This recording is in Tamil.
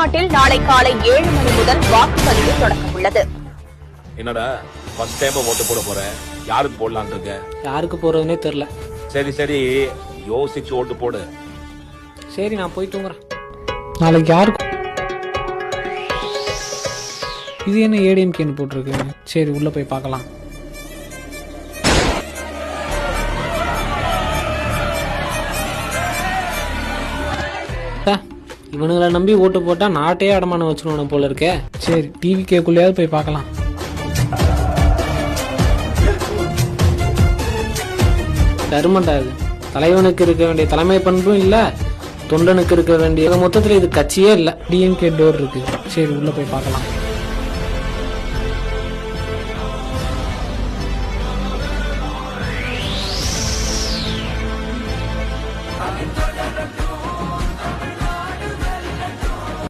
தமிழ்நாட்டில் நாளை காலை 7 மணி முதல் வாக்குப்பதிவு தொடங்க உள்ளது. என்னடா ஃபர்ஸ்ட் டைம் ஓட்டு போட போற? யாருக்கு போடலான்னு இருக்க? யாருக்கு போறதுனே தெரியல. சரி யோசிச்சு ஓட்டு போடு. சரி, நான் போய் தூங்குறேன். நாளைக்கு யாருக்கு? இது என்ன ஏடிஎம்கேன்னு போட்டிருக்கு? சரி, உள்ள போய் பார்க்கலாம். இவனுங்களை நம்பி ஓட்டு போட்டா நாட்டையே அடமானம் வச்சுருவானு போல இருக்கே. சரி, டிவி கேக்குள்ளேயாவது போய் பார்க்கலாம். கருமண்டா இது. தலைவனுக்கு இருக்க வேண்டிய தலைமை பண்பும் இல்ல, தொண்டனுக்கு இருக்க வேண்டிய மொத்தத்துல இது கட்சியே இல்ல. டிஎம்கே டோர் இருக்கு. சரி, உள்ள போய் பார்க்கலாம்.